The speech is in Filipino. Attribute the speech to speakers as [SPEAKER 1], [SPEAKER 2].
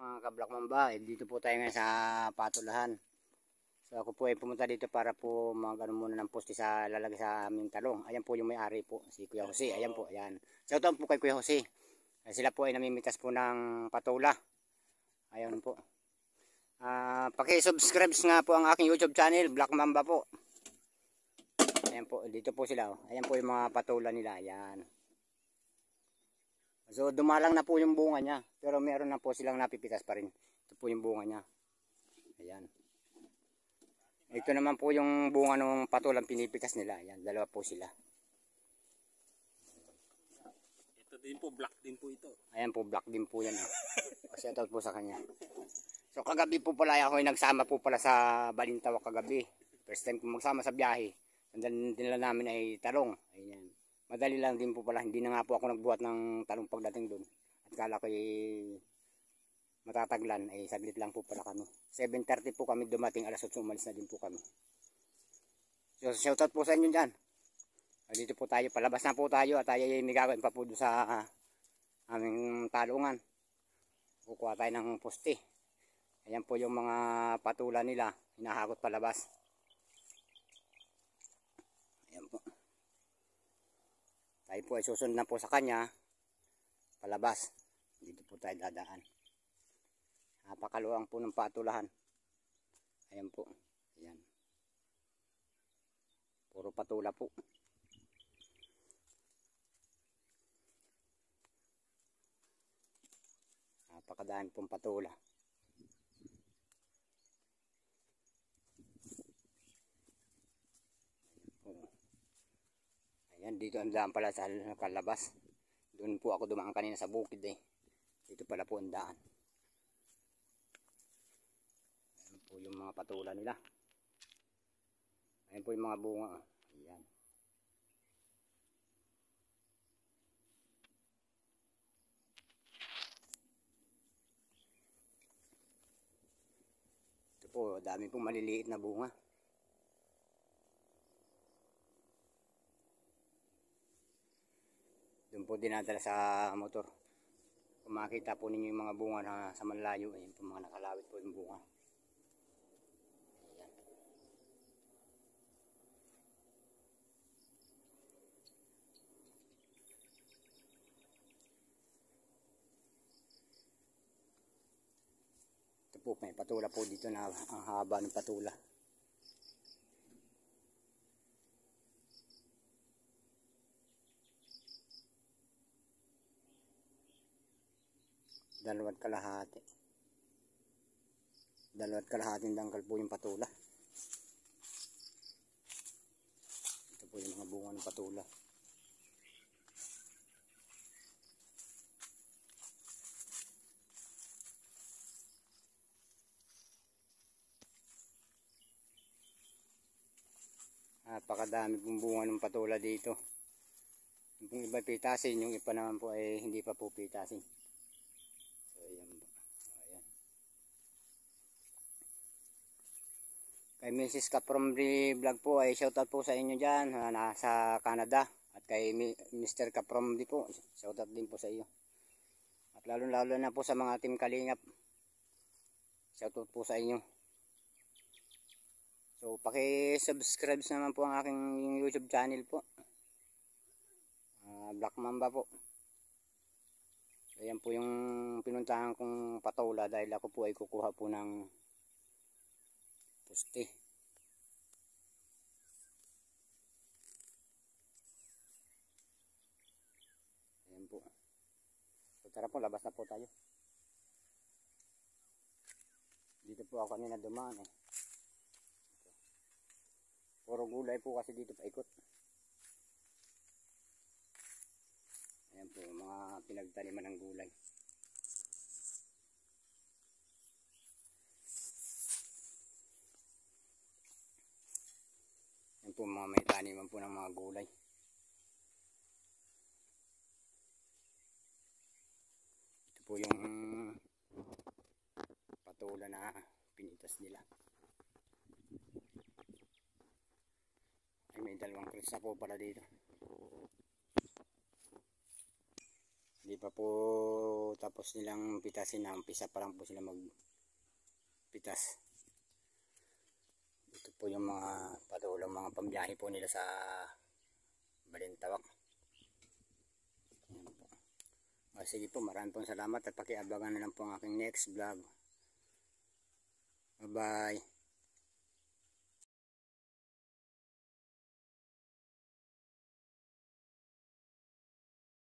[SPEAKER 1] Mga ka-Black Mamba, dito po tayo ngayon sa patulahan. So ako po ay pumunta dito para po mag-ano muna ng poste sa lalagay sa aming talong. Ayan po yung may-ari po, si Kuya Jose. Ayan po, ayan. Shoutout po kay Kuya Jose. Sila po ay namimitas po ng patula. Ayan po. Paki-subscribe nga po ang aking YouTube channel, Black Mamba po. Ayan po, dito po sila. Ayan po yung mga patula nila. Ayan. So dumalang na po yung bunga niya, pero meron na po silang napipitas pa rin. Ito po yung bunga niya. Ayan. Ito naman po yung bunga ng patulang pinipitas nila. Ayan, dalawa po sila.
[SPEAKER 2] Ito din po, black din po ito.
[SPEAKER 1] Ayan po, black din po yan. Shoutout po sa kanya. So kagabi po pala ako ay nagsama po pala sa Balintawak kagabi. First time ko magsama sa biyahe. Ang dinala namin ay talong. Ayan. Madali lang din po pala, hindi na nga po ako nagbuhat ng talong pagdating doon. At kala ko matataglan, ay saglit lang po pala kami. 7:30 po kami dumating, alas 8 umalis na din po kami. So shoutout po sa inyo dyan. Dito po tayo, palabas na po tayo at tayo ay may gagawin pa po doon sa aming talungan. Kukuha tayo ng poste. Ayan po yung mga patula nila, hinahakot palabas. Ayan po. Tayo po ay susunod na po sa kanya palabas. Dito po tayo dadaan. Napakaluwang po ng patulahan. Ayan po. Ayan. Puro patula po. Napakadaan pong patula. Ayan, dito ang daan pala sa kalabas. Doon po ako dumaan kanina sa bukid eh. Dito pala po ang daan. Ayan po yung mga patula nila. Ayan po yung mga bunga. Ayan. Ito po, dami pong maliliit na bunga. Doon po dinadala sa motor. Kung makita po ninyo yung mga bunga na sa malayo, ayun po mga nakalawit po yung bunga. Ayan. Ito po, may patula po dito na ang haba ng patula. Dalawat kalahati. Dalawat kalahating dangkal po yung patula. Ito po yung mga bunga ng patula. Napakadami pong bunga ng patula dito. Yung iba pitasin, yung iba naman po ay hindi pa po pitasin. So ayan po. Ayan. Kay Mrs. Kapromdi Vlog po ay shoutout po sa inyo dyan nasa Canada. At kay Mr. Kapromdi po, shoutout din po sa iyo. At lalo na po sa mga team Kalingap, shoutout po sa inyo. So paki-subscribe naman po ang aking YouTube channel po. Black Mamba po. Ayan po yung pinuntahan kong patula dahil ako po ay kukuha po ng poste. Ayan po. So tara po, labas na po tayo. Dito po ako kanina dumaan eh. Puro gulay po kasi dito paikot. Ayan po, mga pinagtaniman ng gulay. Ayan po, mga may taniman po ng mga gulay. Ito po yung patula na pinitas nila. Ay, may dalawang krus na po pala dito. Hindi pa po tapos nilang pitasin na umpisa pa lang po sila magpitas. Ito po yung mga patulang mga pambiyahe po nila sa Balintawak. Sige po, maraming pong salamat at pakiabangan na lang po ang aking next vlog. Bye bye.